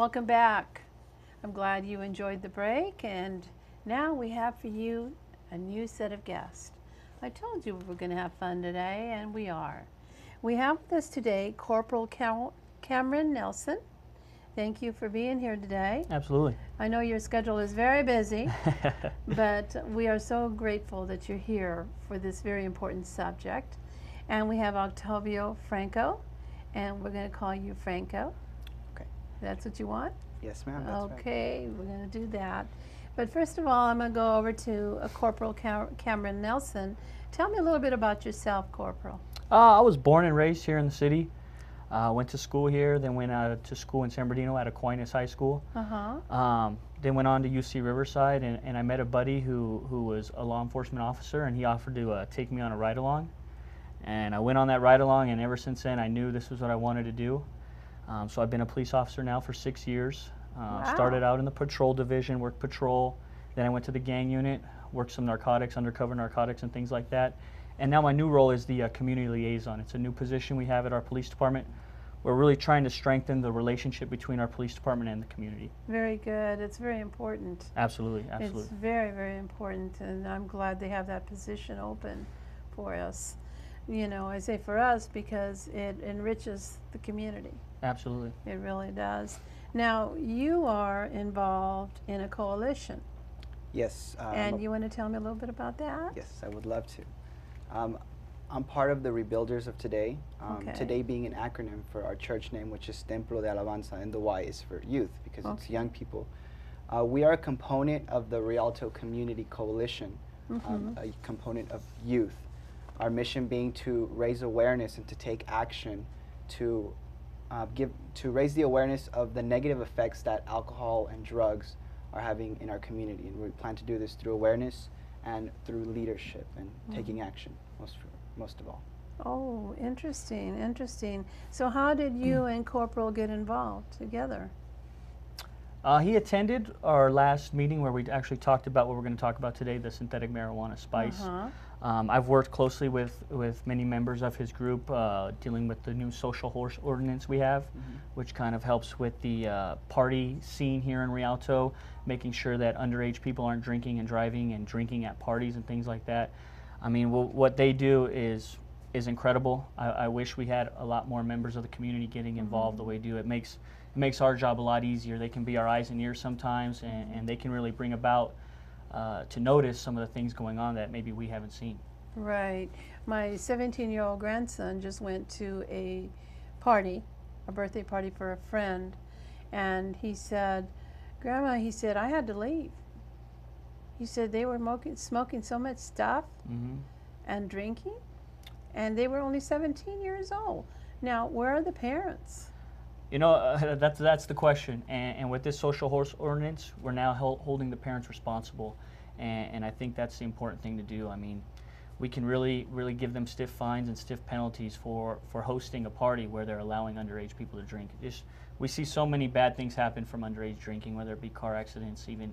Welcome back. I'm glad you enjoyed the break, and now we have for you a new set of guests. I told you we were going to have fun today, and we are. We have with us today Corporal Cameron Nelson. Thank you for being here today. Absolutely. I know your schedule is very busy, but we are so grateful that you're here for this very important subject. And we have Octavio Franco, and we're going to call you Franco. Okay. That's what you want? Yes, ma'am. That's right. Okay, we're going to do that. But first of all, I'm going to go over to Corporal Cameron Nelson. Tell me a little bit about yourself, Corporal. I was born and raised here in the city. Went to school here, then went to school in San Bernardino at Aquinas High School. Then went on to UC Riverside, and I met a buddy who was a law enforcement officer, and he offered to take me on a ride-along. And I went on that ride-along, and ever since then I knew this was what I wanted to do. So I've been a police officer now for 6 years. Wow. Started out in the patrol division, worked patrol. Then I went to the gang unit, worked some narcotics, undercover narcotics and things like that. And now my new role is the community liaison. It's a new position we have at our police department. We're really trying to strengthen the relationship between our police department and the community. Very good. It's very important. Absolutely, absolutely. It's very, very important, and I'm glad they have that position open for us. You know, I say for us because it enriches the community. Absolutely. It really does. Now, you are involved in a coalition. Yes. And you want to tell me a little bit about that? Yes, I would love to. I'm part of the Rebuilders of Today. Okay. Today being an acronym for our church name, which is Templo de Alabanza, and the Y is for youth because it's young people. We are a component of the Rialto Community Coalition, a component of youth. Our mission being to raise awareness and to take action to raise the awareness of the negative effects that alcohol and drugs are having in our community. And we plan to do this through awareness and through leadership and taking action, most of all. Oh, interesting, interesting. So how did you and Corporal get involved together? He attended our last meeting where we actually talked about what we're going to talk about today, the synthetic marijuana spice. I've worked closely with many members of his group dealing with the new social horse ordinance we have, which kind of helps with the party scene here in Rialto, making sure that underage people aren't drinking and driving and drinking at parties and things like that. I mean, what they do is incredible. I wish we had a lot more members of the community getting involved the way they do. It makes our job a lot easier. They can be our eyes and ears sometimes, and they can really bring about to notice some of the things going on that maybe we haven't seen. Right. My 17-year-old grandson just went to a party, a birthday party for a friend, and he said, "Grandma," he said, "I had to leave." He said they were smoking so much stuff and drinking, and they were only 17 years old. Now, where are the parents? You know, that's the question. And with this social horse ordinance, we're now holding the parents responsible. And I think that's the important thing to do. I mean, we can really give them stiff fines and stiff penalties for hosting a party where they're allowing underage people to drink. We see so many bad things happen from underage drinking, whether it be car accidents, even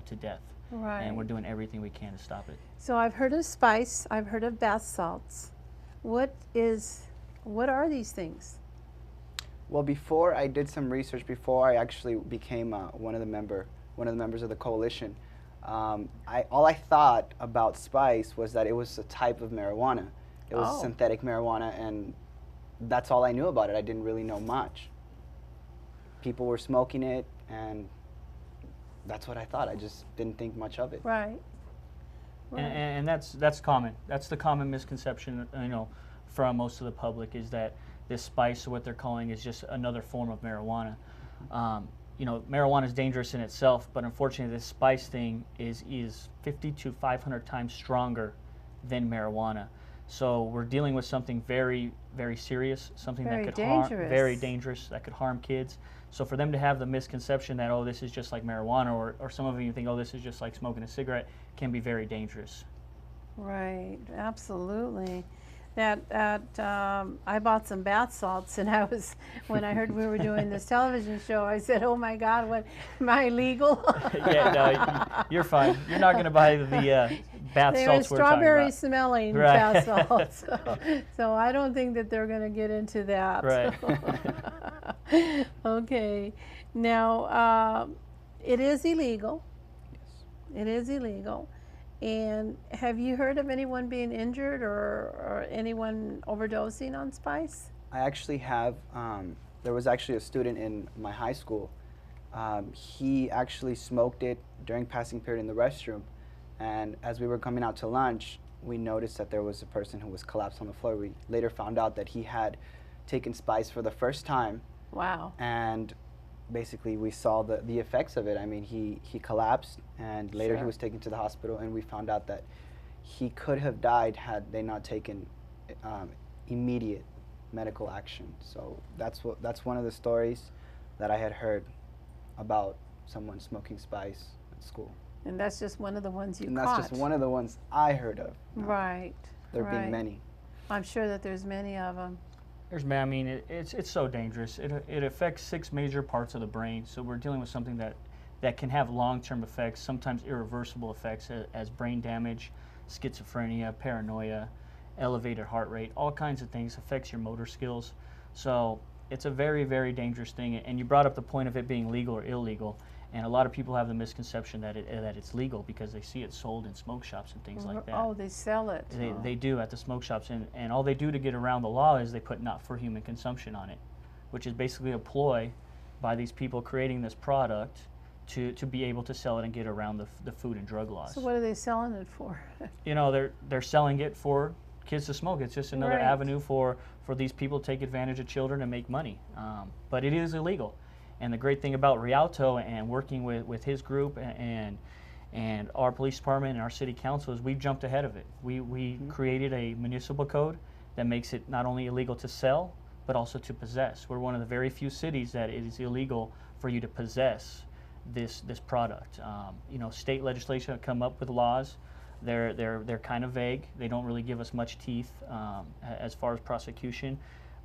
to death. Right. And we're doing everything we can to stop it. So I've heard of spice. I've heard of bath salts. What are these things? Well, before I did some research, before I actually became one of the members of the coalition, all I thought about spice was that it was a type of marijuana. It was synthetic marijuana, and that's all I knew about it. I didn't really know much. People were smoking it, and that's what I thought. I just didn't think much of it. Right. And that's common. That's the common misconception, from most of the public, is that this spice, or what they're calling, is just another form of marijuana. Marijuana is dangerous in itself, but unfortunately this spice thing is 50 to 500 times stronger than marijuana. So we're dealing with something very, very serious, something that could harm, very dangerous, that could harm kids. So for them to have the misconception that, oh, this is just like marijuana, or some of you think, oh, this is just like smoking a cigarette, can be very dangerous. Right, absolutely. I bought some bath salts, and when I heard we were doing this television show, I said, "Oh my God, what, am I illegal?" Yeah, no, you're fine. You're not going to buy the bath they salts were we're talking strawberry about. smelling Right. bath salts, so I don't think that they're going to get into that. Right. Okay. Now, it is illegal. Yes. It is illegal. And have you heard of anyone being injured or anyone overdosing on spice? I actually have. There was actually a student in my high school. He actually smoked it during passing period in the restroom, and as we were coming out to lunch, we noticed that there was a person who was collapsed on the floor. We later found out that he had taken spice for the first time, Wow. and basically we saw the effects of it. I mean, he collapsed, and later he Sure. was taken to the hospital, and we found out that he could have died had they not taken immediate medical action. So that's one of the stories that I had heard about someone smoking spice at school. And that's just one of the ones you And caught. that's just one of the ones I heard of. Right. There right. being many. I'm sure that there's many of them. I mean, it's so dangerous. It affects 6 major parts of the brain. So we're dealing with something that can have long-term effects, sometimes irreversible effects, as brain damage, schizophrenia, paranoia, elevated heart rate, all kinds of things. Affects your motor skills. So it's a very, very dangerous thing. And you brought up the point of it being legal or illegal. And a lot of people have the misconception that it's legal because they see it sold in smoke shops and things like that. Oh, they sell it. They do at the smoke shops, and all they do to get around the law is they put not for human consumption on it, which is basically a ploy by these people creating this product to be able to sell it and get around the food and drug laws. So what are they selling it for? You know, they're selling it for kids to smoke. It's just another Right. avenue for these people to take advantage of children and make money. But it is illegal. And the great thing about Rialto and working with his group and our police department and our city council is we've jumped ahead of it. We created a municipal code that makes it not only illegal to sell, but also to possess. We're one of the very few cities that it is illegal for you to possess this product. You know, state legislation have come up with laws. They're kind of vague. They don't really give us much teeth as far as prosecution.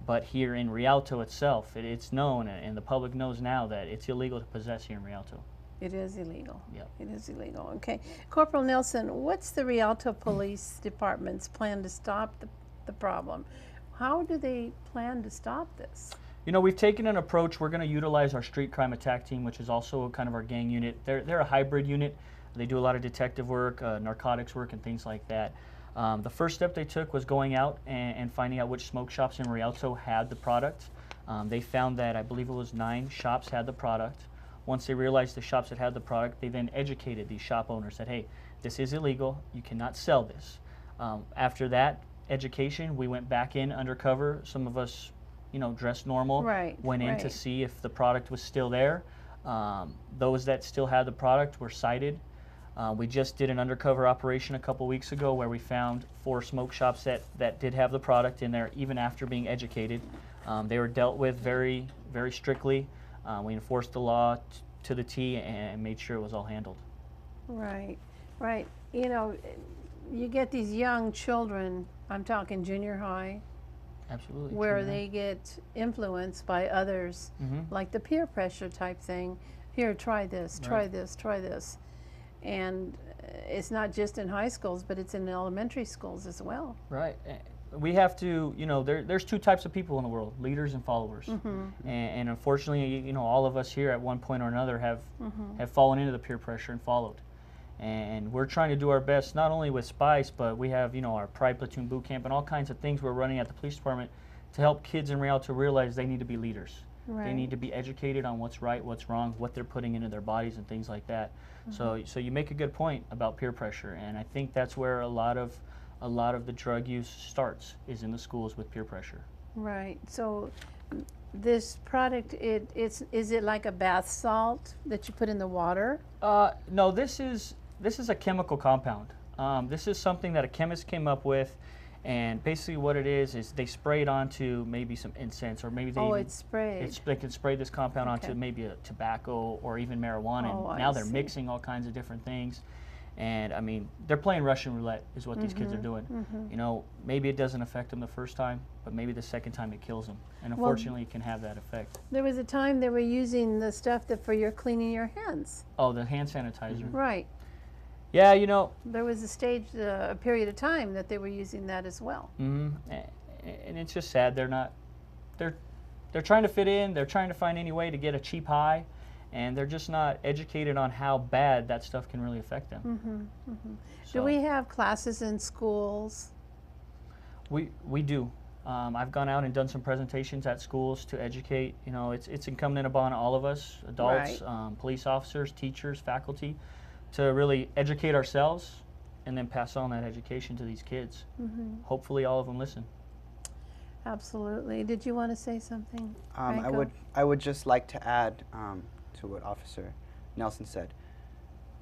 But here in Rialto itself, it's known, and the public knows now that it's illegal to possess here in Rialto. It is illegal. Yep. It is illegal. Okay. Corporal Nelson, what's the Rialto Police Department's plan to stop the problem? How do they plan to stop this? You know, we've taken an approach. We're going to utilize our street crime attack team, which is also kind of our gang unit. They're a hybrid unit. They do a lot of detective work, narcotics work, and things like that. The first step they took was going out and finding out which smoke shops in Rialto had the product. They found that I believe it was 9 shops had the product. Once they realized the shops that had the product, they then educated these shop owners that, hey, this is illegal, you cannot sell this. After that education, we went back in undercover. Some of us, you know, dressed normal, Right, went in to right. see if the product was still there. Those that still had the product were cited. We just did an undercover operation a couple weeks ago where we found 4 smoke shops that did have the product in there even after being educated. They were dealt with very, very strictly. We enforced the law to the T and made sure it was all handled. Right. Right. You know, you get these young children, I'm talking junior high, Absolutely. where True, they get influenced by others, Mhm. like the peer pressure type thing. Here, try this, try Right. this, try this. And it's not just in high schools, but it's in elementary schools as well. Right. We have to, you know, there's 2 types of people in the world, leaders and followers. And unfortunately, you know, all of us here at one point or another have fallen into the peer pressure and followed. And we're trying to do our best, not only with Spice, but we have, you know, our Pride Platoon Boot Camp and all kinds of things we're running at the police department to help kids in Rialto realize they need to be leaders. Right. They need to be educated on what's right, what's wrong, what they're putting into their bodies and things like that. So you make a good point about peer pressure, and I think that's where a lot of the drug use starts, is in the schools with peer pressure. Right. So this product, is it like a bath salt that you put in the water? No, this is a chemical compound. This is something that a chemist came up with, and basically what it is they spray it onto maybe some incense, or maybe they It's sprayed. they can spray this compound Okay. onto maybe a tobacco or even marijuana. Oh, And I now they're see. mixing all kinds of different things. And I mean, they're playing Russian roulette is what these kids Mm-hmm. are doing. You know, maybe it doesn't affect them the first time, but maybe the second time it kills them. And unfortunately, it can have that effect. There was a time they were using the stuff that for your cleaning your hands. Oh, the hand sanitizer. Right. Yeah, you know, There was a period of time that they were using that as well. and it's just sad they're they're trying to fit in, they're trying to find any way to get a cheap high, and they're just not educated on how bad that stuff can really affect them. Do we have classes in schools? We do. I've gone out and done some presentations at schools to educate. You know, it's incumbent upon all of us, adults, police officers, teachers, faculty, to really educate ourselves and then pass on that education to these kids. Hopefully all of them listen. Absolutely. Did you want to say something, I would just like to add to what Officer Nelson said.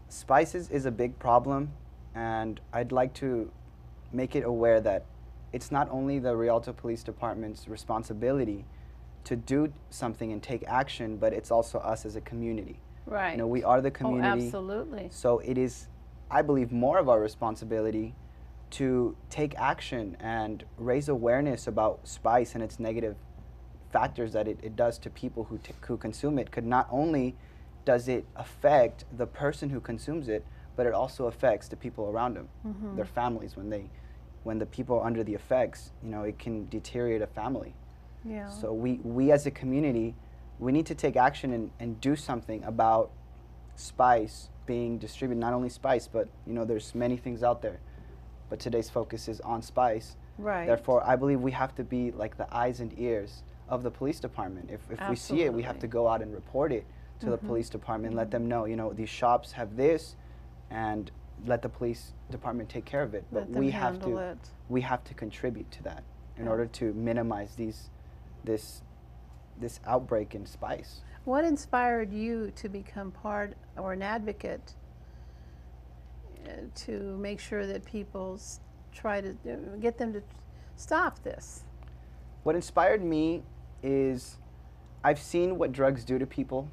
Spices is a big problem, and I'd like to make it aware that it's not only the Rialto Police Department's responsibility to do something and take action, but it's also us as a community. Right. You know, we are the community. Oh, absolutely. So it is, I believe, more of our responsibility to take action and raise awareness about spice and its negative factors that it does to people who consume it. Could not only does it affect the person who consumes it, but it also affects the people around them, their families. When the people are under the effects, you know, it can deteriorate a family. Yeah. So we as a community, we need to take action and do something about spice being distributed. Not only spice, but you know, there's many things out there. But today's focus is on spice. Right. Therefore, I believe we have to be like the eyes and ears of the police department. If we see it, we have to go out and report it to the police department and let them know, you know, these shops have this, and let the police department take care of it. But we have to contribute to that in order to minimize this outbreak in spice. What inspired you to become part or an advocate to make sure that people try to get them to stop this? What inspired me is I've seen what drugs do to people.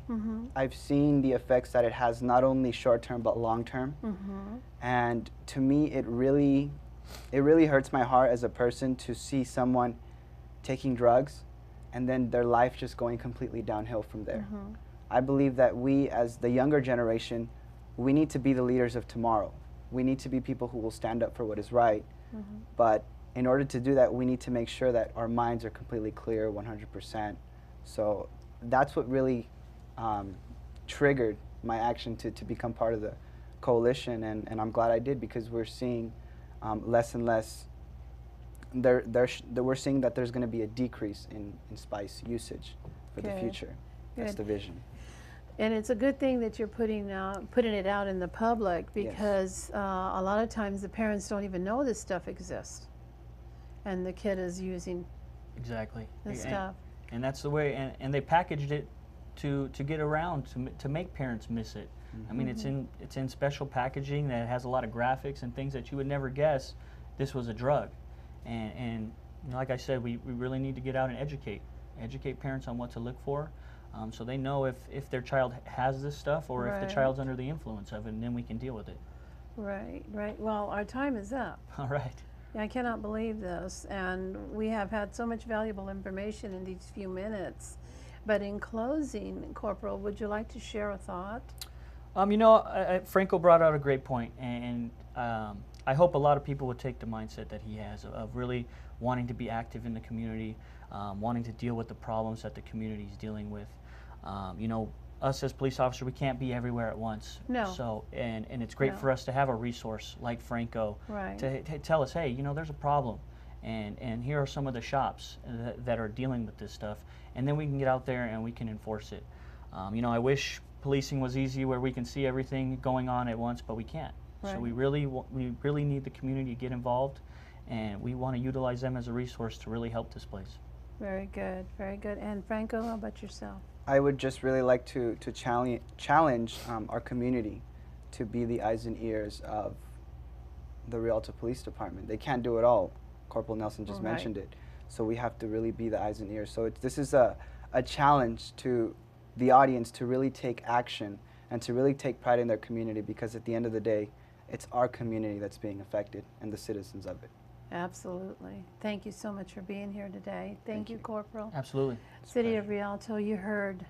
I've seen the effects that it has, not only short-term but long-term. And to me, it really hurts my heart as a person to see someone taking drugs and then their life just going completely downhill from there. I believe that we, as the younger generation, we need to be the leaders of tomorrow. We need to be people who will stand up for what is right. But in order to do that, we need to make sure that our minds are completely clear 100%. So that's what really triggered my action to become part of the coalition, and I'm glad I did, because we're seeing less and less. We're seeing that there's going to be a decrease in spice usage for the future. That's the vision. And it's a good thing that you're putting it out in the public, because a lot of times the parents don't even know this stuff exists, and the kid is using this stuff. And that's the way, and they packaged it to get around, to make parents miss it. I mean, it's in special packaging that has a lot of graphics and things that you would never guess this was a drug. And you know, like I said, we really need to get out and educate parents on what to look for, so they know if their child has this stuff, or if the child's under the influence of it, and then we can deal with it. Right. Well, our time is up. All right. I cannot believe this, and we have had so much valuable information in these few minutes. But in closing, Corporal, would you like to share a thought? You know, Franco brought out a great point, and I hope a lot of people would take the mindset that he has of really wanting to be active in the community, wanting to deal with the problems that the community is dealing with. You know, us as police officers, we can't be everywhere at once. No. So, and it's great for us to have a resource like Franco to tell us, hey, you know, there's a problem, and here are some of the shops that are dealing with this stuff, and then we can get out there and we can enforce it. You know, I wish policing was easy where we can see everything going on at once, but we can't. So we really need the community to get involved, and we want to utilize them as a resource to really help this place. Very good, very good. And Franco, how about yourself? I would just really like to challenge our community to be the eyes and ears of the Rialto Police Department. They can't do it all. Corporal Nelson just mentioned it. So we have to really be the eyes and ears. So this is a challenge to the audience to really take action and to really take pride in their community, because at the end of the day, it's our community that's being affected and the citizens of it. Absolutely. Thank you so much for being here today. Thank you, Corporal. Absolutely. City of Rialto, you heard.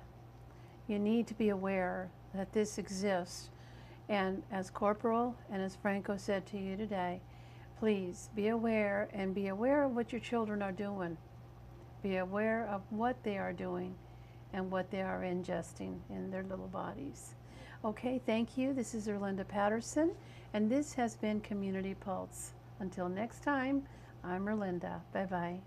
You need to be aware that this exists. And as Corporal and as Franco said to you today, please be aware, and be aware of what your children are doing. be aware of what they are doing and what they are ingesting in their little bodies. Okay, thank you. This is Erlinda Patterson, and this has been Community Pulse. Until next time, I'm Erlinda. Bye-bye.